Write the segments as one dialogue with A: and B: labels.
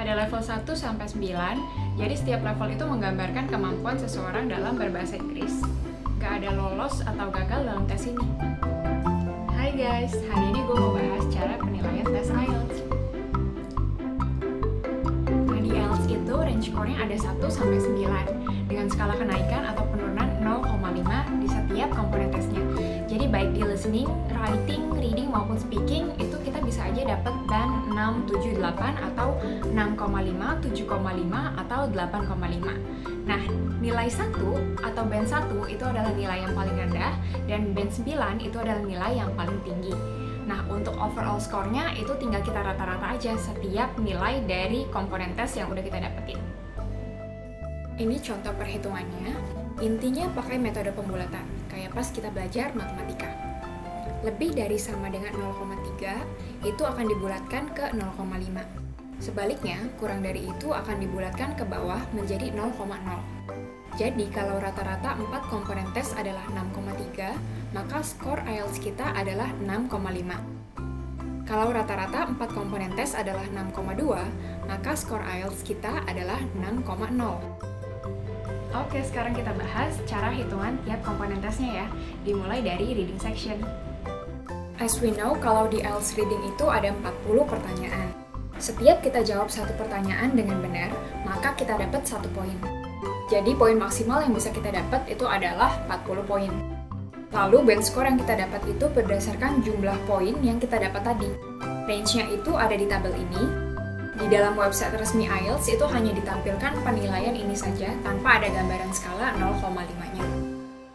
A: Ada level 1 sampai 9, jadi setiap level itu menggambarkan kemampuan seseorang dalam berbahasa Inggris. Gak ada lolos atau gagal dalam tes ini. Hai guys, hari ini gue mau bahas cara penilaian tes IELTS. Nah, di IELTS itu range score-nya ada 1 sampai 9 dengan skala kenaikan atau penurunan 0,5 di setiap komponen tesnya. Jadi baik di listening, writing, reading maupun speaking itu kita bisa aja dapat band 6, 7, 8 atau 6,5, 7,5 atau 8,5. Nah, nilai 1 atau band 1 itu adalah nilai yang paling rendah dan band 9 itu adalah nilai yang paling tinggi. Nah, untuk overall score-nya itu tinggal kita rata-rata aja setiap nilai dari komponen tes yang udah kita dapetin. Ini contoh perhitungannya. Intinya pakai metode pembulatan, kayak pas kita belajar matematika. Lebih dari sama dengan 0,3 itu akan dibulatkan ke 0,5. Sebaliknya, kurang dari itu akan dibulatkan ke bawah menjadi 0,0. Jadi, kalau rata-rata 4 komponen tes adalah 6,3, maka skor IELTS kita adalah 6,5. Kalau rata-rata 4 komponen tes adalah 6,2, maka skor IELTS kita adalah 6,0. Oke, sekarang kita bahas cara hitungan tiap komponen tesnya ya, dimulai dari reading section. As we know, kalau di IELTS reading itu ada 40 pertanyaan. Setiap kita jawab satu pertanyaan dengan benar, maka kita dapat 1 poin. Jadi poin maksimal yang bisa kita dapat itu adalah 40 poin. Lalu band score yang kita dapat itu berdasarkan jumlah poin yang kita dapat tadi. Range-nya itu ada di tabel ini. Di dalam website resmi IELTS itu hanya ditampilkan penilaian ini saja tanpa ada gambaran skala 0,5-nya.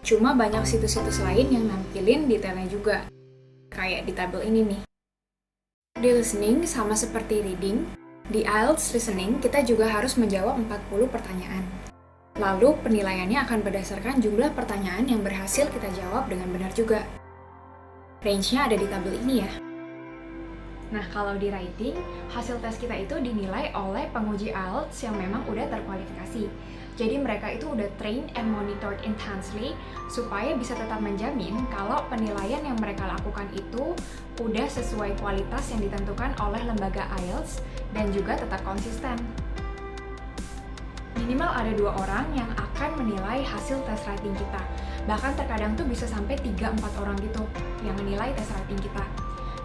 A: Cuma banyak situs-situs lain yang nampilin detailnya juga, kayak di tabel ini nih. Di listening, sama seperti reading, di IELTS listening kita juga harus menjawab 40 pertanyaan. Lalu penilaiannya akan berdasarkan jumlah pertanyaan yang berhasil kita jawab dengan benar juga. Range-nya ada di tabel ini ya. Nah, kalau di writing, hasil tes kita itu dinilai oleh penguji IELTS yang memang udah terkualifikasi. Jadi mereka itu udah trained and monitored intensely supaya bisa tetap menjamin kalau penilaian yang mereka lakukan itu udah sesuai kualitas yang ditentukan oleh lembaga IELTS dan juga tetap konsisten. Minimal ada 2 orang yang akan menilai hasil tes writing kita. Bahkan terkadang tuh bisa sampai 3-4 orang gitu yang menilai tes writing kita.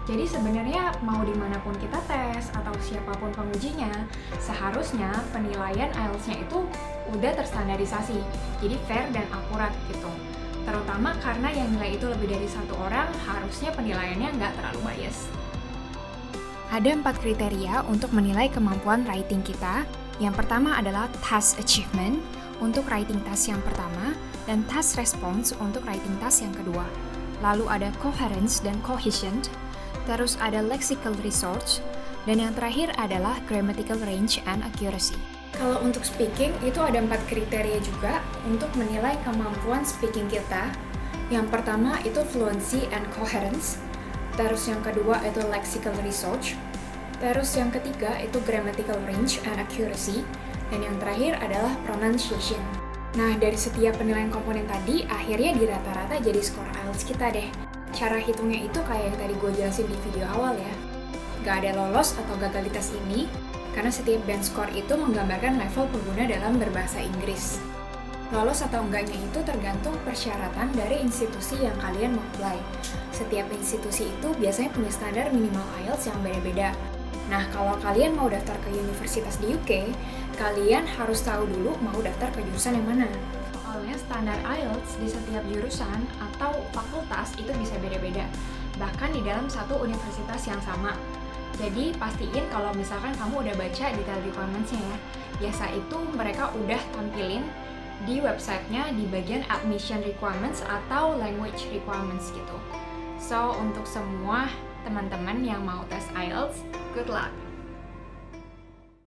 A: Jadi sebenarnya mau dimanapun kita tes atau siapapun pengujinya, seharusnya penilaian IELTS-nya itu udah terstandarisasi, jadi fair dan akurat gitu. Terutama karena yang nilai itu lebih dari 1 orang, harusnya penilaiannya nggak terlalu bias. Ada 4 kriteria untuk menilai kemampuan writing kita. Yang pertama adalah task achievement untuk writing task yang pertama, dan task response untuk writing task yang kedua. Lalu ada coherence dan cohesion, terus ada lexical research, dan yang terakhir adalah grammatical range and accuracy. Kalau untuk speaking, itu ada 4 kriteria juga untuk menilai kemampuan speaking kita. Yang pertama itu fluency and coherence, terus yang kedua itu lexical research, terus yang ketiga itu grammatical range and accuracy, dan yang terakhir adalah pronunciation. Nah, dari setiap penilaian komponen tadi, akhirnya di rata-rata jadi skor IELTS kita deh. Cara hitungnya itu kayak yang tadi gue jelasin di video awal ya. Gak ada lolos atau gagal di tes ini, karena setiap band score itu menggambarkan level pengguna dalam berbahasa Inggris. Lolos atau enggaknya itu tergantung persyaratan dari institusi yang kalian mau apply. Setiap institusi itu biasanya punya standar minimal IELTS yang beda-beda. Nah, kalau kalian mau daftar ke universitas di UK, kalian harus tahu dulu mau daftar ke jurusan yang mana. Soalnya standar IELTS di setiap jurusan atau fakultas itu bisa beda-beda, bahkan di dalam satu universitas yang sama. Jadi pastiin kalau misalkan kamu udah baca detail requirements-nya ya. Biasa itu mereka udah tampilin di websitenya di bagian admission requirements atau language requirements gitu. So, untuk semua teman-teman yang mau tes IELTS, good luck!